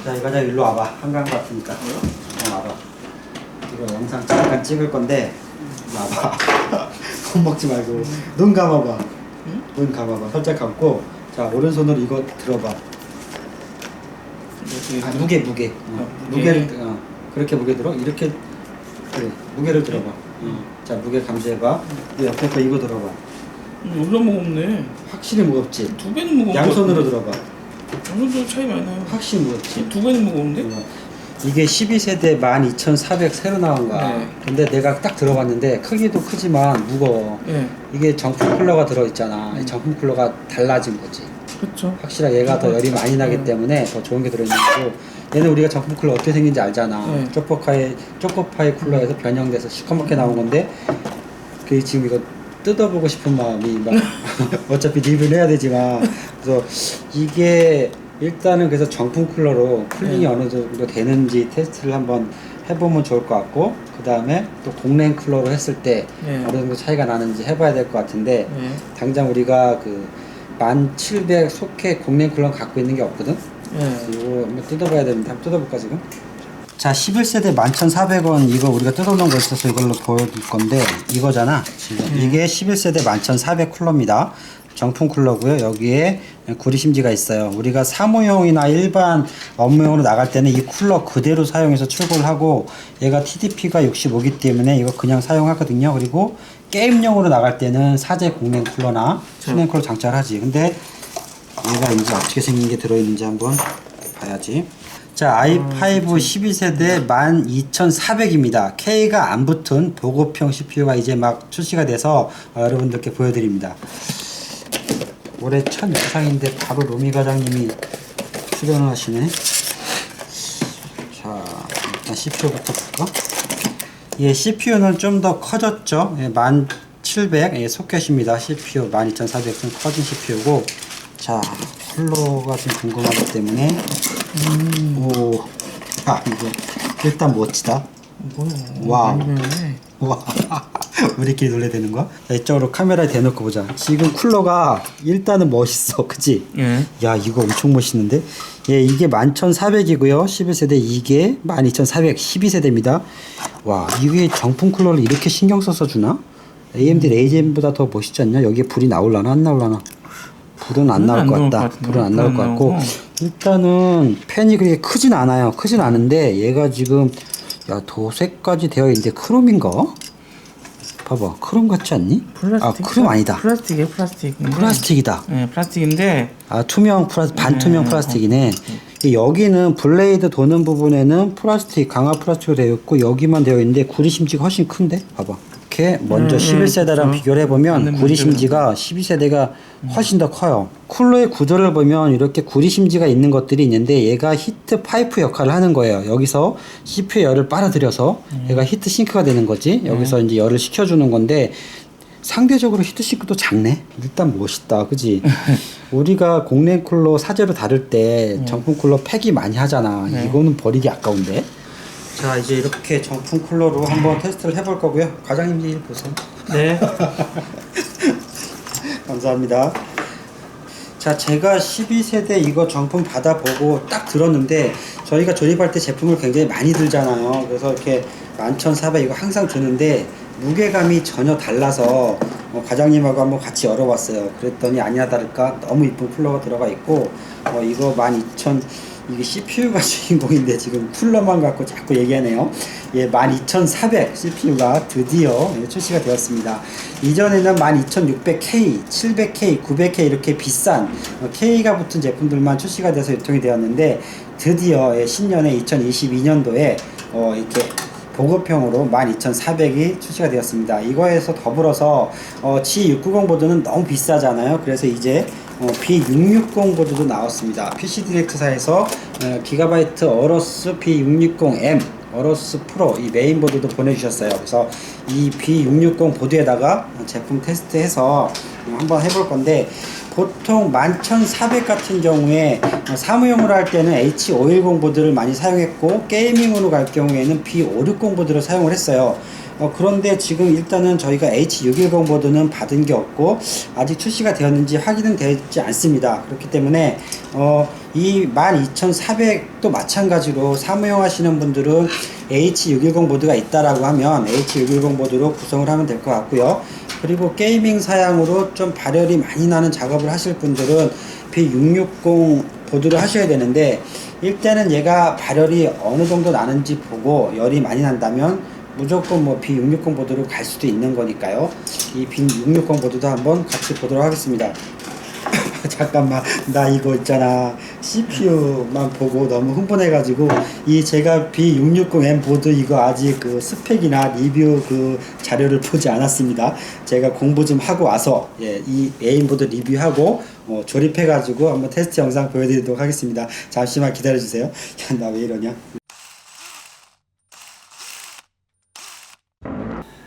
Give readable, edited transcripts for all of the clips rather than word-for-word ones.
자, 이 과장 일로 와봐. 한강 같으니까. 와봐. 이거 영상 잠깐 찍을 건데, 와봐. 겁먹지 말고. 눈 감아봐. 응? 눈 감아봐. 살짝 감고. 자, 오른손으로 이거 들어봐. 무게. 무게. 무게를, 그렇게 무게 들어. 이렇게, 그래. 무게를 들어봐. 자, 무게 감지해봐. 옆에 거 이거 들어봐. 얼마 무겁네. 확실히 무겁지? 2배는 무거워. 양손으로 들어봐. 양손도 차이 많이 나요. 확실히 무겁지? 2배는 무거운데? 이게 12세대 12400 새로 나온 거야. 네. 근데 내가 딱 들어봤는데 크기도 크지만 무거워. 네. 이게 정품 쿨러가 들어있잖아. 이 정품 쿨러가 달라진 거지. 그렇죠. 확실하게 얘가 더 열이 많이 나기 때문에 더 좋은 게 들어있는 거고, 얘는 우리가 정품 쿨러 어떻게 생긴지 알잖아. 네. 초코파이 쿨러에서 변형돼서 시커멓게 나온 건데, 그 지금 이거 뜯어보고 싶은 마음이 막 어차피 리뷰를 해야 되지만, 그래서 이게 일단은 그래서 정품 쿨러로 쿨링이 어느 정도 되는지 테스트를 한번 해보면 좋을 것 같고, 그 다음에 또 공랭 쿨러로 했을 때 어느 정도 차이가 나는지 해봐야 될 것 같은데, 당장 우리가 그 1700 소켓 공랭 쿨러 갖고 있는 게 없거든. 이거 한번 뜯어봐야 되는데, 한번 뜯어볼까 지금? 자, 11세대 11,400원 이거 우리가 뜯어놓은 거 있어서 이걸로 보여줄 건데, 이거잖아 지금. 이게 11세대 11,400 쿨러입니다. 정품 쿨러고요. 여기에 구리심지가 있어요. 우리가 사무용이나 일반 업무용으로 나갈 때는 이 쿨러 그대로 사용해서 출고를 하고, 얘가 TDP가 65기 때문에 이거 그냥 사용하거든요. 그리고 게임용으로 나갈 때는 사제 공랭 쿨러나 수냉 쿨러 장착하지. 근데 얘가 이제 어떻게 생긴 게 들어있는지 한번 봐야지. 자, i5 12세대 12400입니다. K가 안 붙은 보급형 CPU가 이제 막 출시가 돼서 여러분들께 보여드립니다. 올해 첫 영상인데 바로 로미 과장님이 출연을 하시네. 자, 일단 CPU부터 볼까? 예, CPU는 좀 더 커졌죠. 예, 1700 예, 소켓입니다. CPU 12400은 커진 CPU고, 자, 쿨러가 좀 궁금하기 때문에 오, 아, 이거 일단 멋지다. 와우. 와, 우리끼리 놀래야 되는 거야? 자, 이쪽으로 카메라에 대놓고 보자. 지금 쿨러가 일단은 멋있어, 그치? 야, 이거 엄청 멋있는데? 예, 이게 11400이고요 11세대, 이게 12400 12세대입니다 와, 이게 정품 쿨러를 이렇게 신경 써서 주나? AMD 레이젠보다 더 멋있지 않냐? 여기에 불이 나올라나 안 나올라나? 불은 안 나올 것 같다. 불은 안 나올 것 같고, 일단은 팬이 그렇게 크진 않아요. 크진 않은데 얘가 지금, 야, 도색까지 되어 있는데 크롬인가? 봐봐, 크롬 같지 않니? 플라스틱? 아, 크롬 아니다. 플라스틱이에요, 플라스틱. 플라스틱이다. 네, 플라스틱인데. 아, 반투명 플라스틱이네. 여기는 블레이드 도는 부분에는 플라스틱, 강화 플라스틱으로 되어 있고, 여기만 되어 있는데 구리심지가 훨씬 큰데? 봐봐. 이렇게 먼저 11세대랑 그렇죠. 비교를 해보면 구리심지가 12세대가 훨씬 더 커요. 쿨러의 구조를 보면 이렇게 구리심지가 있는 것들이 있는데, 얘가 히트 파이프 역할을 하는 거예요. 여기서 CPU 열을 빨아들여서 얘가 히트 싱크가 되는 거지. 여기서 이제 열을 식혀주는 건데, 상대적으로 히트싱크도 작네. 일단 멋있다, 그지? 우리가 공랭 쿨러 사제로 다룰 때 정품 쿨러 폐기 많이 하잖아. 이거는 버리기 아까운데. 자, 이제 이렇게 정품 쿨러로 한번 테스트를 해볼 거고요. 과장님 일 보세요. 네. 감사합니다. 자, 제가 12세대 이거 정품 받아보고 딱 들었는데, 저희가 조립할 때 제품을 굉장히 많이 들잖아요. 그래서 이렇게 11400 이거 항상 주는데 무게감이 전혀 달라서 과장님하고 한번 같이 열어봤어요. 그랬더니 아니나 다를까 너무 이쁜 쿨러가 들어가 있고, 이거 12000 이게 CPU가 주인공인데 지금 쿨러만 갖고 자꾸 얘기하네요. 예, 12400 CPU가 드디어 출시가 되었습니다. 이전에는 12600K, 700K, 900K 이렇게 비싼 K가 붙은 제품들만 출시가 돼서 유통이 되었는데, 드디어 신년에 2022년도에 이렇게 보급형으로 12400이 출시가 되었습니다. 이거에서 더불어서 G690 보드는 너무 비싸잖아요. 그래서 이제 B660 보드도 나왔습니다. PC 디렉트사에서 기가바이트 어로스 B660M 어로스 프로 이 메인보드도 보내주셨어요. 그래서 이 B660 보드에다가 제품 테스트해서 한번 해볼 건데, 보통 11400 같은 경우에 사무용으로 할 때는 H510 보드를 많이 사용했고, 게이밍으로 갈 경우에는 B560 보드를 사용을 했어요. 그런데 지금 일단은 저희가 H610 보드는 받은 게 없고 아직 출시가 되었는지 확인은 되지 않습니다. 그렇기 때문에 이 12400도 마찬가지로 사무용 하시는 분들은 H610 보드가 있다라고 하면 H610 보드로 구성을 하면 될 것 같고요. 그리고 게이밍 사양으로 좀 발열이 많이 나는 작업을 하실 분들은 B660 보드로 하셔야 되는데, 일단은 얘가 발열이 어느 정도 나는지 보고 열이 많이 난다면 무조건 뭐 B660 보드로 갈 수도 있는 거니까요. 이 B660 보드도 한번 같이 보도록 하겠습니다. 잠깐만, 나 이거 있잖아, CPU만 보고 너무 흥분해가지고 이 제가 B660M 보드 이거 아직 그 스펙이나 리뷰 그 자료를 보지 않았습니다. 제가 공부 좀 하고 와서 이 메인보드 리뷰하고 조립해가지고 한번 테스트 영상 보여드리도록 하겠습니다. 잠시만 기다려주세요. 나 왜 이러냐.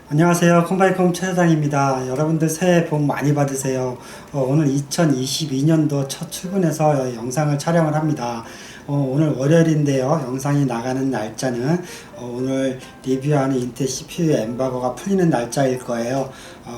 안녕하세요. 컴바이컴 최 사장입니다. 여러분들 새해 복 많이 받으세요. 오늘 2022년도 첫 출근해서 영상을 촬영을 합니다. 오늘 월요일인데요. 영상이 나가는 날짜는 오늘 리뷰하는 인텔 CPU 엠바고가 풀리는 날짜일 거예요.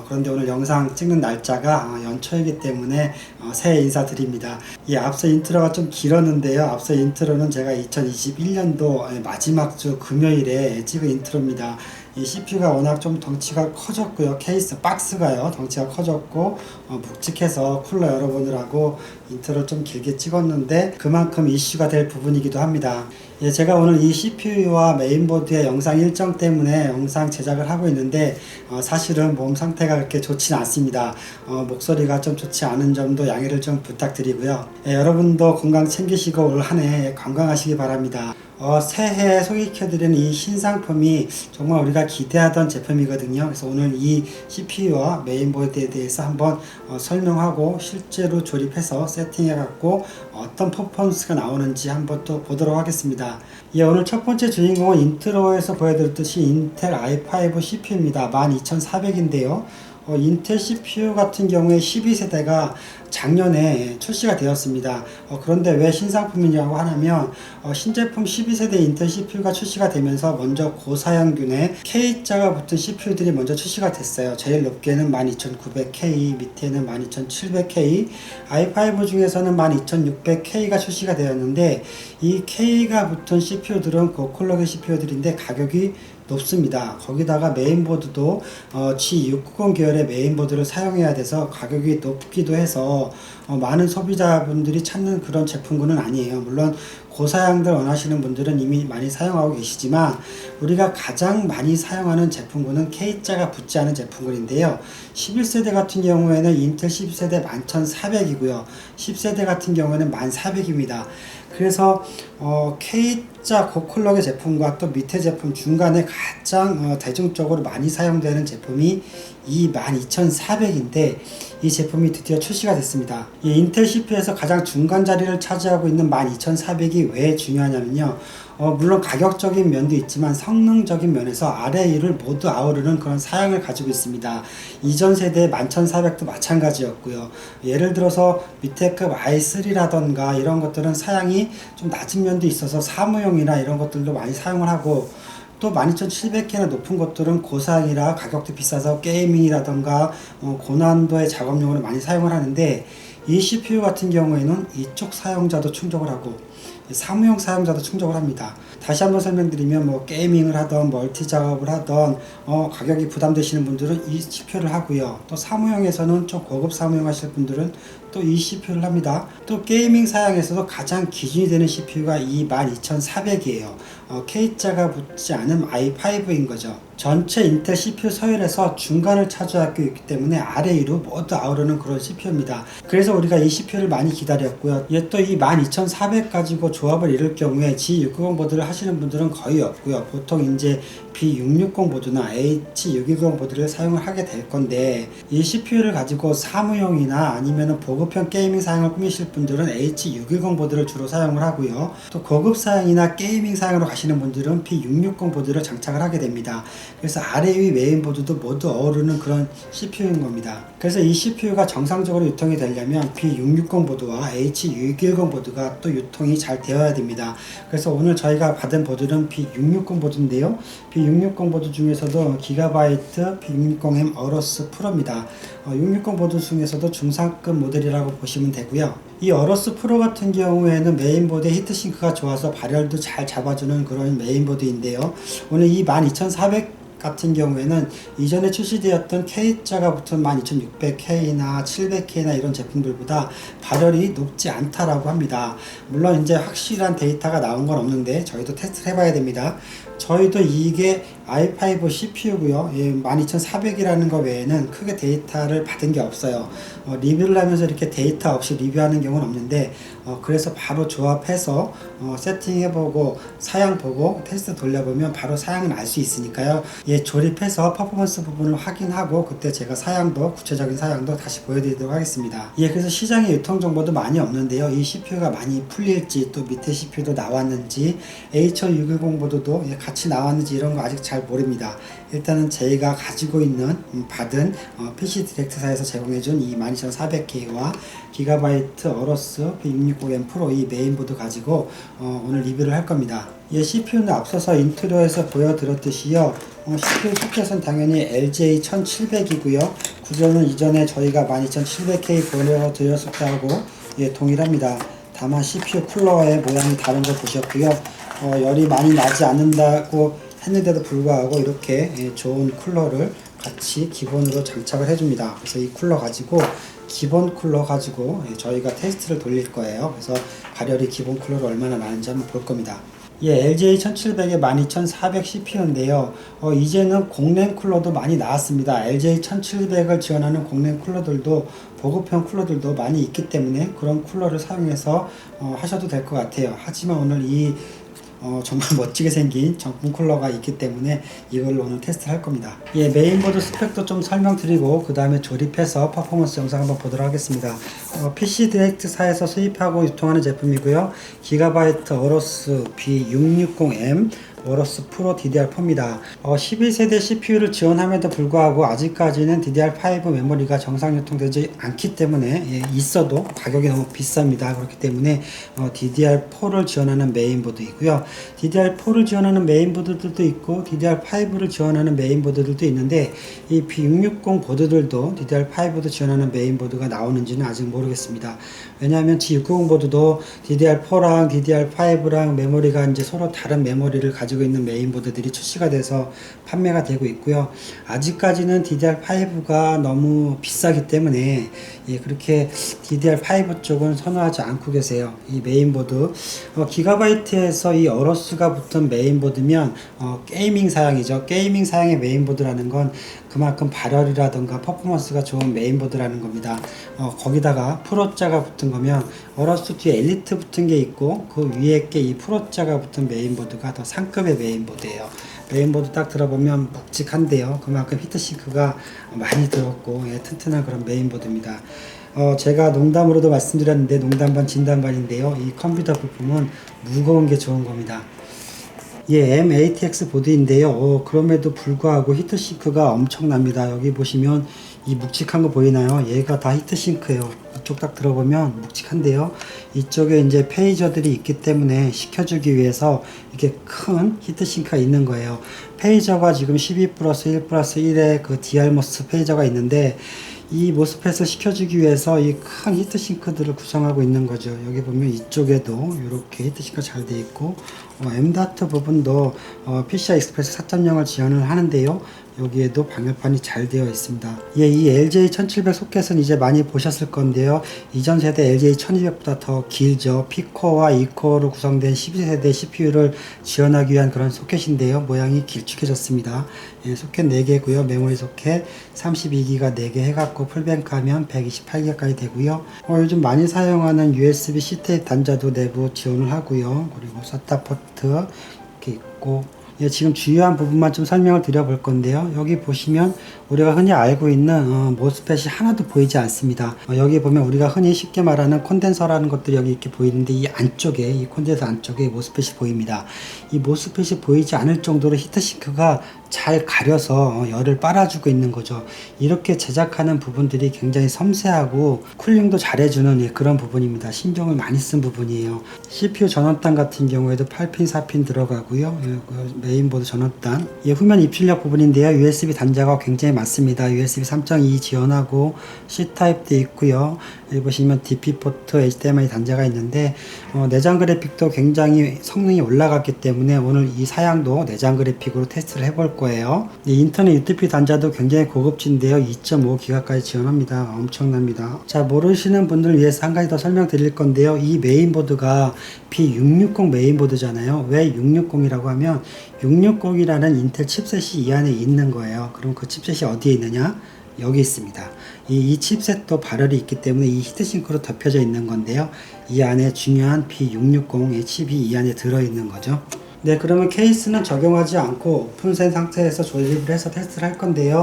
그런데 오늘 영상 찍는 날짜가 연초이기 때문에 새해 인사드립니다. 이 앞서 인트로가 좀 길었는데요. 앞서 인트로는 제가 2021년도 마지막 주 금요일에 찍은 인트로입니다. 이 CPU가 워낙 좀 덩치가 커졌고요. 케이스 박스가요, 덩치가 커졌고 묵직해서 쿨러 열어보느라고 인트로 좀 길게 찍었는데 그만큼 이슈가 될 부분이기도 합니다. 제가 오늘 이 CPU와 메인보드의 영상 일정 때문에 영상 제작을 하고 있는데 사실은 몸 상태가 그렇게 좋지는 않습니다. 목소리가 좀 좋지 않은 점도 양해를 좀 부탁드리고요. 여러분도 건강 챙기시고 올 한 해 건강하시기 바랍니다. 새해 소개시켜드리는 이 신상품이 정말 우리가 기대하던 제품이거든요. 그래서 오늘 이 CPU와 메인보드에 대해서 한번 설명하고 실제로 조립해서 세팅해갖고 어떤 퍼포먼스가 나오는지 한번 또 보도록 하겠습니다. 오늘 첫 번째 주인공은 인트로에서 보여드렸듯이 인텔 i5 CPU입니다. 12400인데요. 인텔 CPU 같은 경우에 12세대가 작년에 출시가 되었습니다. 그런데 왜 신상품이냐고 하면 신제품 12세대 인텔 CPU가 출시가 되면서 먼저 고사양균의 K자가 붙은 CPU들이 먼저 출시가 됐어요. 제일 높게는 12900K, 밑에는 12700K, i5 중에서는 12600K가 출시가 되었는데 이 K가 붙은 CPU들은 고클럭의 CPU들인데 가격이 높습니다. 거기다가 메인보드도 G690 계열의 메인보드를 사용해야 돼서 가격이 높기도 해서 많은 소비자분들이 찾는 그런 제품군은 아니에요. 물론 고사양들 원하시는 분들은 이미 많이 사용하고 계시지만 우리가 가장 많이 사용하는 제품군은 K자가 붙지 않은 제품군인데요. 11세대 같은 경우에는 인텔 12세대 11400이고요. 10세대 같은 경우에는 1400입니다. 그래서 K자 고클럭의 제품과 또 밑에 제품 중간에 가장 대중적으로 많이 사용되는 제품이 이 12400인데 이 제품이 드디어 출시가 됐습니다. 이 인텔 CPU에서 가장 중간 자리를 차지하고 있는 12400이 왜 중요하냐면요. 물론 가격적인 면도 있지만 성능적인 면에서 아래 위를 모두 아우르는 그런 사양을 가지고 있습니다. 이전 세대 11400도 마찬가지였고요. 예를 들어서 밑에 급 i3라던가 이런 것들은 사양이 좀 낮은 면도 있어서 사무용이나 이런 것들도 많이 사용을 하고 또 12700K나 높은 것들은 고사양이라 가격도 비싸서 게이밍이라던가 고난도의 작업용으로 많이 사용을 하는데 이 CPU 같은 경우에는 이쪽 사용자도 충족을 하고 사무용 사용자도 충족을 합니다. 다시 한번 설명드리면 뭐 게이밍을 하던 멀티 작업을 하던 가격이 부담되시는 분들은 이 CPU를 하고요. 또 사무용에서는 좀 고급 사무용 하실 분들은 또 이 CPU를 합니다. 또 게이밍 사양에서도 가장 기준이 되는 CPU가 이 12400이에요. K자가 붙지 않은 i5인 거죠. 전체 인텔 CPU 서열에서 중간을 차지하고 있기 때문에 아래 위로 모두 아우르는 그런 CPU입니다. 그래서 우리가 이 CPU를 많이 기다렸고요. 또 이 12400 가지고 조합을 이룰 경우에 G690 보드를 하시는 분들은 거의 없고요. 보통 이제 B660 보드나 H610 보드를 사용을 하게 될 건데 이 CPU를 가지고 사무용이나 아니면 보급형 게이밍 사양을 꾸미실 분들은 H610 보드를 주로 사용을 하고요. 또 고급 사양이나 게이밍 사양으로 가시는 분들은 B660 보드를 장착을 하게 됩니다. 그래서 아래 위 메인보드도 모두 어우르는 그런 CPU인 겁니다. 그래서 이 CPU가 정상적으로 유통이 되려면 B660 보드와 H610 보드가 또 유통이 잘 되어야 됩니다. 그래서 오늘 저희가 받은 보드는 B660 보드인데요. B660 보드 중에서도 기가바이트 B660M 어로스 프로입니다. 660 보드 중에서도 중상급 모델이라고 보시면 되고요. 이 어로스 프로 같은 경우에는 메인보드에 히트싱크가 좋아서 발열도 잘 잡아주는 그런 메인보드인데요. 오늘 이 12400 같은 경우에는 이전에 출시되었던 K자가 붙은 12600K나 700K나 이런 제품들보다 발열이 높지 않다라고 합니다. 물론 이제 확실한 데이터가 나온 건 없는데 저희도 테스트를 해봐야 됩니다. 저희도 이게 i5 CPU고요. 12400이라는 거 외에는 크게 데이터를 받은 게 없어요. 리뷰를 하면서 이렇게 데이터 없이 리뷰하는 경우는 없는데 그래서 바로 조합해서 세팅해보고 사양 보고 테스트 돌려보면 바로 사양은 알 수 있으니까요. 조립해서 퍼포먼스 부분을 확인하고 그때 제가 사양도 구체적인 사양도 다시 보여드리도록 하겠습니다. 그래서 시장에 유통 정보도 많이 없는데요. 이 CPU가 많이 풀릴지 또 밑에 CPU도 나왔는지 H610 보드도 같이 나왔는지 이런 거 아직 잘 모릅니다. 일단은 저희가 가지고 있는 받은 PC 디렉트사에서 제공해준 이 12400K와 기가바이트 어로스 B660M 프로 이 메인보드 가지고 오늘 리뷰를 할 겁니다. CPU는 앞서서 인트로에서 보여드렸듯이요. CPU 소켓은 당연히 LJ1700이고요. 구조는 이전에 저희가 12700K 보여드렸을 때하고 동일합니다. 다만 CPU 쿨러의 모양이 다른 걸 보셨고요. 열이 많이 나지 않는다고 했는데도 불구하고 이렇게 좋은 쿨러를 같이 기본으로 장착을 해줍니다. 그래서 이 쿨러 가지고 기본 쿨러 가지고 저희가 테스트를 돌릴 거예요. 그래서 발열이 기본 쿨러로 얼마나 나는지 한번 볼 겁니다. LJ1700의 12400 CPU인데요. 이제는 공랭 쿨러도 많이 나왔습니다. LJ1700을 지원하는 공랭 쿨러들도 보급형 쿨러들도 많이 있기 때문에 그런 쿨러를 사용해서 하셔도 될 것 같아요. 하지만 오늘 이 정말 멋지게 생긴 정품 쿨러가 있기 때문에 이걸로 오늘 테스트를 할 겁니다. 메인보드 스펙도 좀 설명드리고 그 다음에 조립해서 퍼포먼스 영상 한번 보도록 하겠습니다. PC 디렉트사에서 수입하고 유통하는 제품이고요. 기가바이트 어로스 B660M 어로스 프로 DDR4입니다. 12세대 CPU를 지원함에도 불구하고 아직까지는 DDR5 메모리가 정상 유통되지 않기 때문에 있어도 가격이 너무 비쌉니다. 그렇기 때문에 DDR4를 지원하는 메인보드이고요. DDR4를 지원하는 메인보드들도 있고 DDR5를 지원하는 메인보드들도 있는데 이 B660 보드들도 DDR5도 지원하는 메인보드가 나오는지는 아직 모르겠습니다. 왜냐하면 G690 보드도 DDR4랑 DDR5랑 메모리가 이제 서로 다른 메모리를 가지고 있는 메인보드들이 출시가 돼서 판매가 되고 있고요. 아직까지는 DDR5가 너무 비싸기 때문에 그렇게 DDR5 쪽은 선호하지 않고 계세요. 이 메인보드 기가바이트에서 이 어로스가 붙은 메인보드면 게이밍 사양이죠. 게이밍 사양의 메인보드라는 건 그만큼 발열이라던가 퍼포먼스가 좋은 메인보드라는 겁니다. 거기다가 프로자가 붙은 거면 어로스 뒤에 엘리트 붙은 게 있고 그 위에 게 이 프로자가 붙은 메인보드가 더 상급의 메인보드예요. 메인보드 딱 들어보면 묵직한데요. 그만큼 히트싱크가 많이 들었고 튼튼한 그런 메인보드입니다. 제가 농담으로도 말씀드렸는데 농담 반 진담 반인데요. 이 컴퓨터 부품은 무거운 게 좋은 겁니다. M-ATX 보드인데요. 그럼에도 불구하고 히트싱크가 엄청납니다. 여기 보시면 이 묵직한 거 보이나요? 얘가 다 히트싱크예요. 이쪽 딱 들어보면 묵직한데요. 이쪽에 이제 페이저들이 있기 때문에 식혀주기 위해서 이렇게 큰 히트싱크가 있는 거예요. 페이저가 지금 12+1+1의 그 DRMOS 페이저가 있는데 이 모스펫을 식혀주기 위해서 이 큰 히트싱크들을 구성하고 있는 거죠. 여기 보면 이쪽에도 이렇게 히트싱크가 잘 되어 있고 M.2 부분도 PCI Express 4.0을 지원을 하는데요. 여기에도 방열판이 잘 되어 있습니다. 이 LJ1700 소켓은 이제 많이 보셨을 건데요. 이전 세대 LJ1200보다 더 길죠. P코어와 E코어로 구성된 12세대 CPU를 지원하기 위한 그런 소켓인데요. 모양이 길쭉해졌습니다. 소켓 4개고요. 메모리 소켓 32기가 4개 해갖고 풀뱅크 하면 128기가까지 되고요. 요즘 많이 사용하는 USB-C 타입 단자도 내부 지원을 하고요. 그리고 SATA 포트 이렇게 있고 지금 주요한 부분만 좀 설명을 드려볼 건데요. 여기 보시면 우리가 흔히 알고 있는 모스펫이 하나도 보이지 않습니다. 여기 보면 우리가 흔히 쉽게 말하는 콘덴서라는 것들이 여기 이렇게 보이는데 이 안쪽에 이 콘덴서 안쪽에 모스펫이 보입니다. 이 모스펫이 보이지 않을 정도로 히트싱크가 잘 가려서 열을 빨아주고 있는 거죠. 이렇게 제작하는 부분들이 굉장히 섬세하고 쿨링도 잘해주는 그런 부분입니다. 신경을 많이 쓴 부분이에요. CPU 전원단 같은 경우에도 8핀, 4핀 들어가고요. 메인보드 전원단. 후면 입출력 부분인데요. USB 단자가 굉장히 많습니다. USB 3.2 지원하고 C타입도 있고요. 여기 보시면 DP 포트, HDMI 단자가 있는데 내장 그래픽도 굉장히 성능이 올라갔기 때문에 오늘 이 사양도 내장 그래픽으로 테스트를 해볼 거예요. 이 인터넷 UTP 단자도 굉장히 고급진데요. 2.5기가까지 지원합니다. 엄청납니다. 자, 모르시는 분들 위해서 한 가지 더 설명드릴 건데요. 이 메인보드가 B660 메인보드잖아요. 왜 660이라고 하면 660이라는 인텔 칩셋이 이 안에 있는 거예요. 그럼 그 칩셋이 어디에 있느냐? 여기 있습니다. 이 칩셋도 발열이 있기 때문에 이 히트싱크로 덮여져 있는 건데요. 이 안에 중요한 B660의 칩이 이 안에 들어있는 거죠. 네, 그러면 케이스는 적용하지 않고 오픈된 상태에서 조립을 해서 테스트를 할 건데요.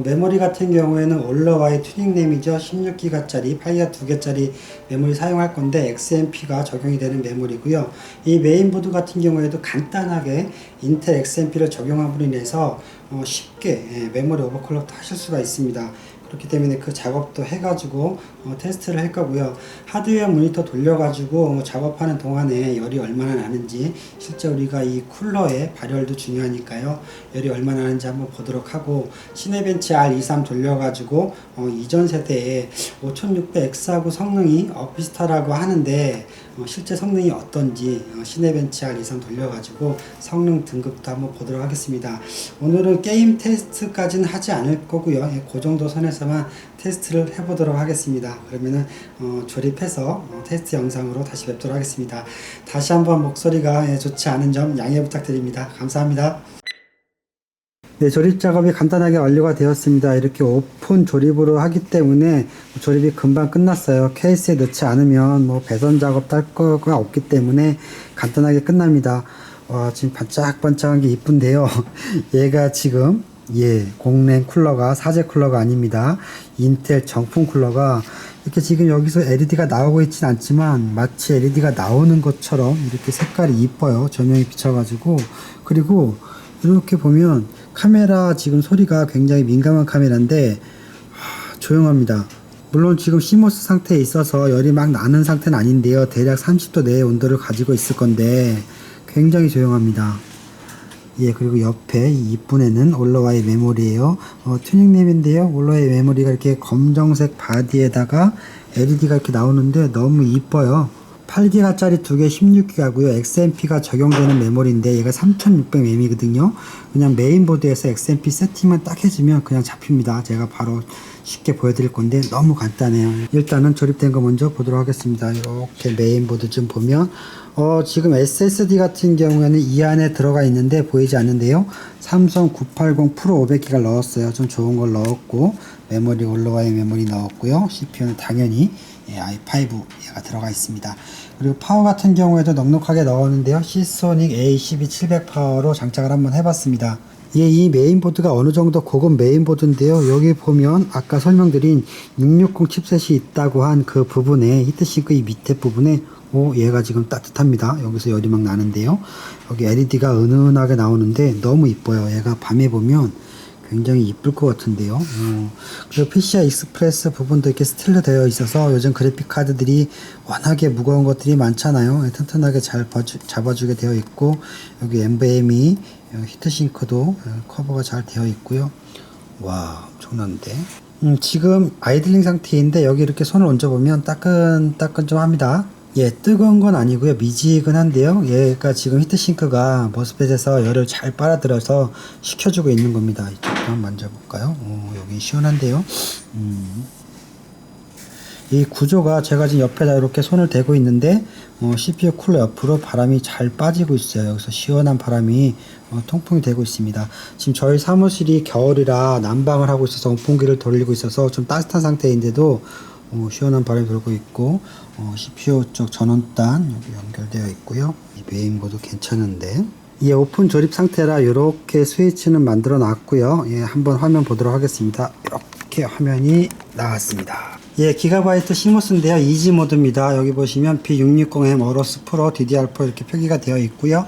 메모리 같은 경우에는 올러와의 튜닝램이죠. 16기가짜리 파이어 2개짜리 메모리 사용할 건데 XMP가 적용이 되는 메모리고요. 이 메인보드 같은 경우에도 간단하게 인텔 XMP를 적용함으로 인해서 쉽게 메모리 오버클럭도 하실 수가 있습니다. 그렇기 때문에 그 작업도 해가지고 테스트를 할 거고요. 하드웨어 모니터 돌려가지고 작업하는 동안에 열이 얼마나 나는지, 실제 우리가 이 쿨러의 발열도 중요하니까요. 열이 얼마나 나는지 한번 보도록 하고, 시네벤치 R23 돌려가지고 이전 세대의 5600X하고 성능이 비슷하다고 하는데 실제 성능이 어떤지 시네벤치 R23 돌려가지고 성능 등급도 한번 보도록 하겠습니다. 오늘은 게임 테스트까지는 하지 않을 거고요. 그 정도 선에서만 테스트를 해보도록 하겠습니다. 그러면은 조립해서 테스트 영상으로 다시 뵙도록 하겠습니다. 다시 한번 목소리가 좋지 않은 점 양해 부탁드립니다. 감사합니다. 네, 조립 작업이 간단하게 완료가 되었습니다. 이렇게 오픈 조립으로 하기 때문에 조립이 금방 끝났어요. 케이스에 넣지 않으면 배선 작업 할 거가 없기 때문에 간단하게 끝납니다. 와, 지금 반짝반짝한 게 이쁜데요. 얘가 지금 공랭 쿨러가 사제 쿨러가 아닙니다. 인텔 정품 쿨러가 이렇게 지금 여기서 LED가 나오고 있진 않지만 마치 LED가 나오는 것처럼 이렇게 색깔이 이뻐요. 조명이 비쳐가지고. 그리고 이렇게 보면 카메라 지금 소리가 굉장히 민감한 카메라인데 조용합니다. 물론 지금 CMOS 상태에 있어서 열이 막 나는 상태는 아닌데요. 대략 30도 내의 온도를 가지고 있을 건데 굉장히 조용합니다. 그리고 옆에 이 이쁜 애는 올러와의 메모리예요. 튜닝램인데요. 올러와의 메모리가 이렇게 검정색 바디에다가 LED가 이렇게 나오는데 너무 이뻐요. 8기가짜리 2개 16기가고요. XMP가 적용되는 메모리인데 얘가 3600mm거든요. 그냥 메인보드에서 XMP 세팅만 딱 해주면 그냥 잡힙니다. 제가 바로 쉽게 보여드릴 건데 너무 간단해요. 일단은 조립된 거 먼저 보도록 하겠습니다. 이렇게 메인보드 좀 보면 지금 SSD 같은 경우에는 이 안에 들어가 있는데 보이지 않는데요. 삼성 980 프로 500기가 넣었어요. 좀 좋은 걸 넣었고, 메모리 올러와의 메모리 넣었고요. CPU는 당연히 i5 얘가 들어가 있습니다. 그리고 파워 같은 경우에도 넉넉하게 넣었는데요. 시소닉 A12700 파워로 장착을 한번 해봤습니다. 이 메인보드가 어느 정도 고급 메인보드인데요. 여기 보면 아까 설명드린 660 칩셋이 있다고 한 그 부분에, 히트싱크 이 밑에 부분에 얘가 지금 따뜻합니다. 여기서 열이 막 나는데요. 여기 LED가 은은하게 나오는데 너무 이뻐요. 얘가 밤에 보면 굉장히 이쁠 것 같은데요. 그리고 PCI 익스프레스 부분도 이렇게 스틸로 되어 있어서 요즘 그래픽 카드들이 워낙에 무거운 것들이 많잖아요. 튼튼하게 잘 잡아주게 되어 있고, 여기 NVMe 히트싱크도 커버가 잘 되어 있고요. 와, 엄청난데. 지금 아이들링 상태인데 여기 이렇게 손을 얹어보면 따끈따끈 좀 합니다. 뜨거운 건 아니고요. 미지근한데요. 얘가 지금 히트싱크가 머스펫에서 열을 잘 빨아들여서 식혀주고 있는 겁니다. 이쪽도 한번 만져볼까요? 여기 시원한데요. 이 구조가 제가 지금 옆에다 이렇게 손을 대고 있는데 CPU 쿨러 옆으로 바람이 잘 빠지고 있어요. 여기서 시원한 바람이 통풍이 되고 있습니다. 지금 저희 사무실이 겨울이라 난방을 하고 있어서 온풍기를 돌리고 있어서 좀 따뜻한 상태인데도 시원한 바람이 돌고 있고, CPU 쪽 전원단 여기 연결되어 있고요. 이 메인보드 괜찮은데, 오픈 조립 상태라 이렇게 스위치는 만들어 놨고요. 한번 화면 보도록 하겠습니다. 이렇게 화면이 나왔습니다. 기가바이트 CMOS인데요. 이지 모드입니다. 여기 보시면 B660M 어로스 프로 DDR4 이렇게 표기가 되어 있고요.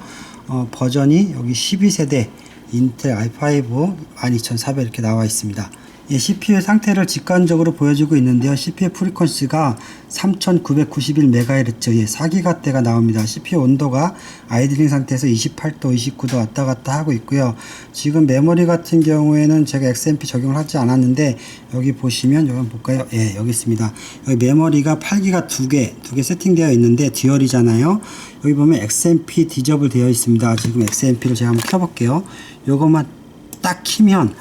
버전이 여기 12세대 인텔 i5 12400 이렇게 나와 있습니다. 예, CPU의 상태를 직관적으로 보여주고 있는데요. CPU 프리퀀시가 3991MHz, 예, 4기가대가 나옵니다. CPU 온도가 아이들링 상태에서 28도, 29도 왔다 갔다 하고 있고요. 지금 메모리 같은 경우에는 제가 XMP 적용을 하지 않았는데, 여기 보시면, 여기 볼까요? 예, 여기 있습니다. 여기 메모리가 8기가 두 개 세팅되어 있는데, 듀얼이잖아요. 여기 보면 XMP 디저블 되어 있습니다. 지금 XMP를 제가 한번 켜볼게요. 요것만 딱 키면,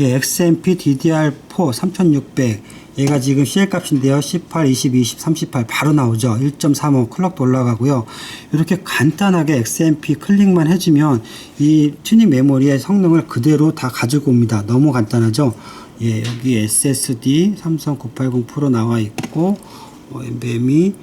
예, XMP DDR4 3600 얘가 지금 CL 값인데요. 18, 22, 20, 38 바로 나오죠. 1.35 클럭도 올라가고요. 이렇게 간단하게 XMP 클릭만 해주면 이 튜닝 메모리의 성능을 그대로 다 가지고 옵니다. 너무 간단하죠. 예, 여기 SSD 삼성 980 프로 나와 있고, NVMe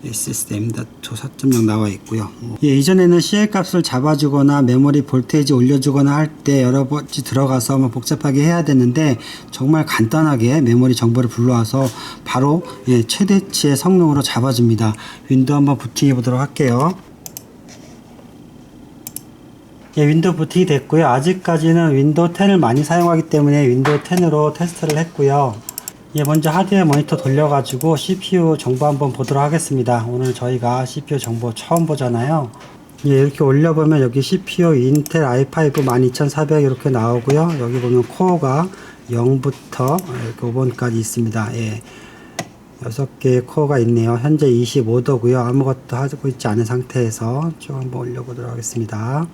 SSD M.2 4.0 나와 있고요. 예, 이전에는 CL 값을 잡아주거나 메모리 볼테이지 올려주거나 할 때 여러 번째 들어가서 뭐 복잡하게 해야 되는데, 정말 간단하게 메모리 정보를 불러와서 바로 예, 최대치의 성능으로 잡아줍니다. 윈도우 한번 부팅해 보도록 할게요. 예, 윈도우 부팅이 됐고요. 아직까지는 윈도우 10을 많이 사용하기 때문에 윈도우 10으로 테스트를 했고요. 예, 먼저 하드웨어 모니터 돌려가지고 CPU 정보 한번 보도록 하겠습니다. 오늘 저희가 CPU 정보 처음 보잖아요. 예, 이렇게 올려보면 여기 CPU 인텔 i5 12400 이렇게 나오고요. 여기 보면 코어가 0부터 이렇게 5번까지 있습니다. 예, 6개의 코어가 있네요. 현재 25도고요. 아무것도 하고 있지 않은 상태에서 쭉 한번 올려보도록 하겠습니다.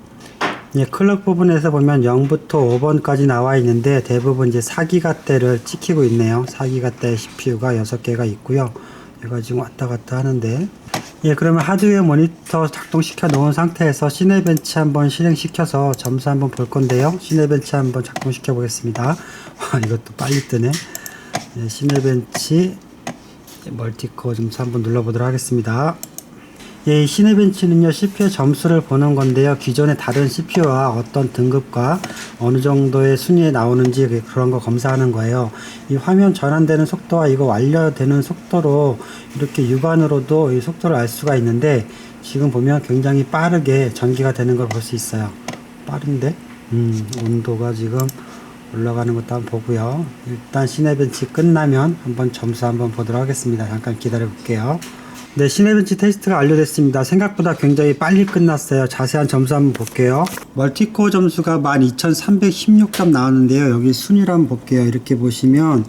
예, 클럭 부분에서 보면 0부터 5번까지 나와 있는데 대부분 이제 4기가대를 찍히고 있네요. 4기가대 CPU가 6개가 있고요. 얘가 지금 왔다 갔다 하는데, 예, 그러면 하드웨어 모니터 작동시켜 놓은 상태에서 시네벤치 한번 실행시켜서 점수 한번 볼 건데요. 시네벤치 한번 작동시켜 보겠습니다. 와, 이것도 빨리 뜨네. 예, 시네벤치 멀티코어 점수 한번 눌러보도록 하겠습니다. 예, 이 시네벤치는요, CPU의 점수를 보는 건데요. 기존의 다른 CPU와 어떤 등급과 어느 정도의 순위에 나오는지 그런 거 검사하는 거예요. 이 화면 전환되는 속도와 이거 완료되는 속도로 이렇게 육안으로도 이 속도를 알 수가 있는데, 지금 보면 굉장히 빠르게 전기가 되는 걸 볼 수 있어요. 빠른데? 온도가 지금 올라가는 것도 한번 보고요. 일단 시네벤치 끝나면 한번 점수 한번 보도록 하겠습니다. 잠깐 기다려 볼게요. 네, 시네벤치 테스트가 완료됐습니다. 생각보다 굉장히 빨리 끝났어요. 자세한 점수 한번 볼게요. 멀티코어 점수가 12316점 나왔는데요. 여기 순위를 한번 볼게요. 이렇게 보시면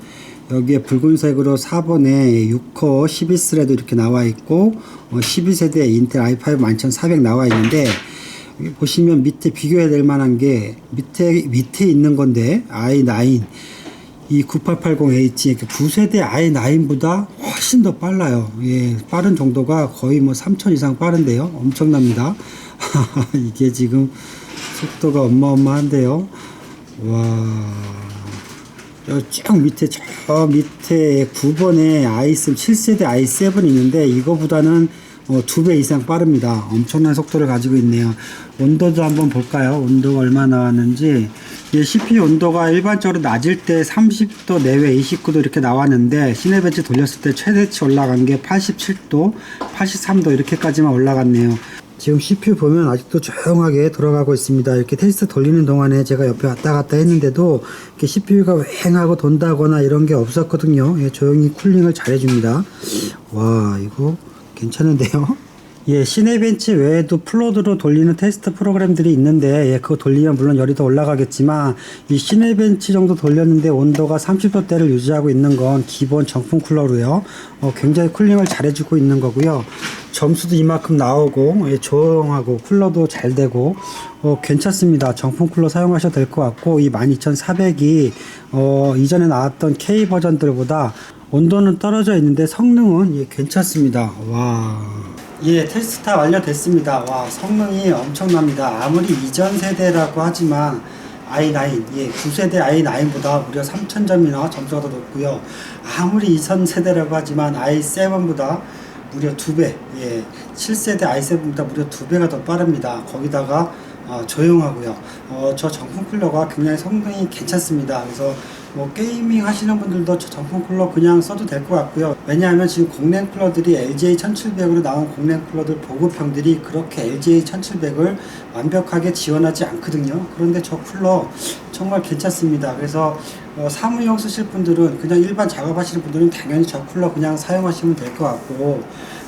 여기에 붉은색으로 4번에 6코어 12스레드 이렇게 나와 있고, 12세대 인텔 i5 12400 나와 있는데, 여기 보시면 밑에 비교해야 될 만한 게 밑에 있는 건데, i9 이 9880H 9세대 i9보다 훨씬 더 빨라요. 예, 빠른 정도가 거의 뭐 3000 이상 빠른데요. 엄청납니다. 이게 지금 속도가 어마어마한데요. 와, 쭉 밑에 저 밑에 9번에 i7 7세대 i7 있는데 이거보다는 2배 이상 빠릅니다. 엄청난 속도를 가지고 있네요. 온도도 한번 볼까요? 온도가 얼마 나왔는지. 예, CPU 온도가 일반적으로 낮을 때 30도 내외 29도 이렇게 나왔는데, 시네벤치 돌렸을 때 최대치 올라간 게 87도, 83도 이렇게까지만 올라갔네요. 지금 CPU 보면 아직도 조용하게 돌아가고 있습니다. 이렇게 테스트 돌리는 동안에 제가 옆에 왔다 갔다 했는데도 이렇게 CPU가 왱하고 돈다거나 이런 게 없었거든요. 예, 조용히 쿨링을 잘 해줍니다. 와, 이거 괜찮은데요? 예, 시네벤치 외에도 플로드로 돌리는 테스트 프로그램들이 있는데, 예, 그거 돌리면 물론 열이 더 올라가겠지만, 이 시네벤치 정도 돌렸는데 온도가 30도대를 유지하고 있는 건 기본 정품 쿨러로요. 굉장히 쿨링을 잘 해주고 있는 거고요. 점수도 이만큼 나오고, 예, 조용하고 쿨러도 잘 되고, 괜찮습니다. 정품 쿨러 사용하셔도 될 것 같고, 이 12400이 이전에 나왔던 K 버전들보다 온도는 떨어져 있는데 성능은 예, 괜찮습니다. 와. 예, 테스트 다 완료됐습니다. 와, 성능이 엄청납니다. 아무리 이전 세대라고 하지만 i9, 예, 9세대 i9보다 무려 3000점이나 점수가 더 높고요. 아무리 이전 세대라고 하지만 i7보다 무려 2배, 예, 7세대 i7보다 무려 2배가 더 빠릅니다. 거기다가 조용하고요. 저 정품 쿨러가 굉장히 성능이 괜찮습니다. 그래서 뭐 게이밍 하시는 분들도 저 정품 쿨러 그냥 써도 될 것 같고요. 왜냐하면 지금 공랭 쿨러들이 LGA 1700으로 나온 공랭 쿨러들 보급형들이 그렇게 LGA 1700을 완벽하게 지원하지 않거든요. 그런데 저 쿨러 정말 괜찮습니다. 그래서 사무용 쓰실 분들은, 그냥 일반 작업하시는 분들은 당연히 저 쿨러 그냥 사용하시면 될 것 같고,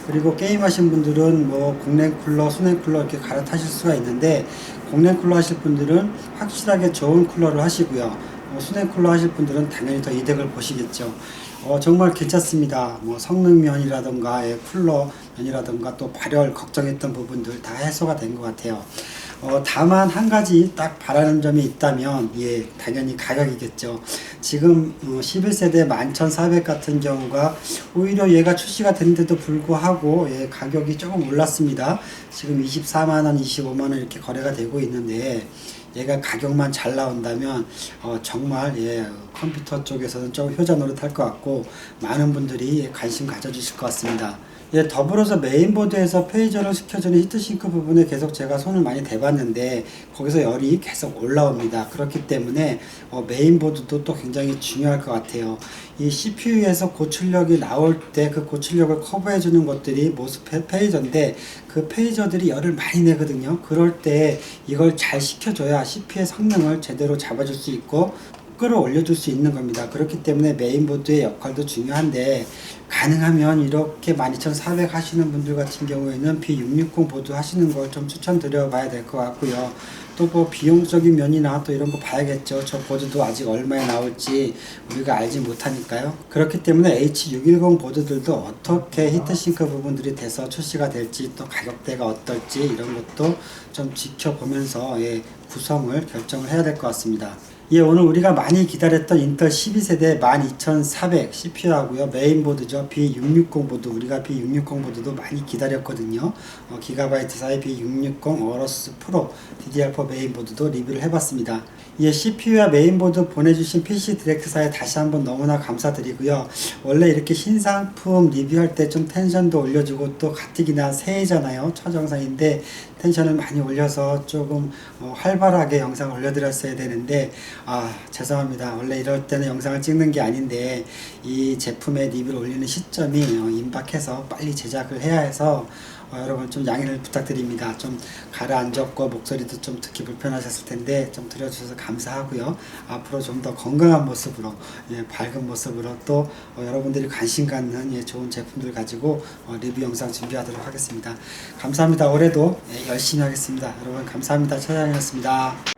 그리고 게임 하신 분들은 뭐 공랭 쿨러, 수냉 쿨러 이렇게 갈아타실 수가 있는데, 공랭 쿨러 하실 분들은 확실하게 좋은 쿨러를 하시고요. 수냉 쿨러 하실 분들은 당연히 더 이득을 보시겠죠. 정말 괜찮습니다. 뭐 성능면이라던가 쿨러 면이라던가 또 발열 걱정했던 부분들 다 해소가 된 것 같아요. 다만 한 가지 딱 바라는 점이 있다면, 당연히 가격이겠죠. 지금 11세대 11,400 같은 경우가 오히려 얘가 출시가 됐는데도 불구하고 가격이 조금 올랐습니다. 지금 24만원, 25만원 이렇게 거래가 되고 있는데, 얘가 가격만 잘 나온다면 정말 컴퓨터 쪽에서는 좀 효자 노릇할 것 같고, 많은 분들이 관심 가져주실 것 같습니다. 더불어서 메인보드에서 페이저를 시켜주는 히트싱크 부분에 계속 제가 손을 많이 대봤는데, 거기서 열이 계속 올라옵니다. 그렇기 때문에 메인보드도 또 굉장히 중요할 것 같아요. 이 CPU에서 고출력이 나올 때 그 고출력을 커버해주는 것들이 모스펫 페이저인데, 그 페이저들이 열을 많이 내거든요. 그럴 때 이걸 잘 시켜줘야 CPU의 성능을 제대로 잡아줄 수 있고 끌어올려줄 수 있는 겁니다. 그렇기 때문에 메인보드의 역할도 중요한데, 가능하면 이렇게 12400 하시는 분들 같은 경우에는 B660 보드 하시는 걸 좀 추천드려 봐야 될 것 같고요. 또 뭐 비용적인 면이나 또 이런 거 봐야겠죠. 저 보드도 아직 얼마에 나올지 우리가 알지 못하니까요. 그렇기 때문에 H610 보드들도 어떻게 히트싱크 부분들이 돼서 출시가 될지, 또 가격대가 어떨지 이런 것도 좀 지켜보면서 구성을 결정을 해야 될 것 같습니다. 오늘 우리가 많이 기다렸던 인텔 12세대 12400 CPU하고요. 메인보드죠. B660 보드. 우리가 B660 보드도 많이 기다렸거든요. 기가바이트사의 B660 어러스 프로 DDR4 메인보드도 리뷰를 해봤습니다. CPU와 메인보드 보내주신 PC 디렉트사에 다시 한번 너무나 감사드리고요. 원래 이렇게 신상품 리뷰할 때 좀 텐션도 올려주고, 또 가뜩이나 새해잖아요. 첫 영상인데 텐션을 많이 올려서 조금 활발하게 영상을 올려드렸어야 되는데, 죄송합니다. 원래 이럴 때는 영상을 찍는 게 아닌데 이 제품의 리뷰를 올리는 시점이 임박해서 빨리 제작을 해야 해서 여러분 좀 양해를 부탁드립니다. 좀 가라앉았고 목소리도 좀 듣기 불편하셨을 텐데 좀 들어주셔서 감사하고요. 앞으로 좀 더 건강한 모습으로, 밝은 모습으로 또 여러분들이 관심 갖는 좋은 제품들 가지고 리뷰 영상 준비하도록 하겠습니다. 감사합니다. 올해도 열심히 하겠습니다. 여러분 감사합니다. 차장이었습니다.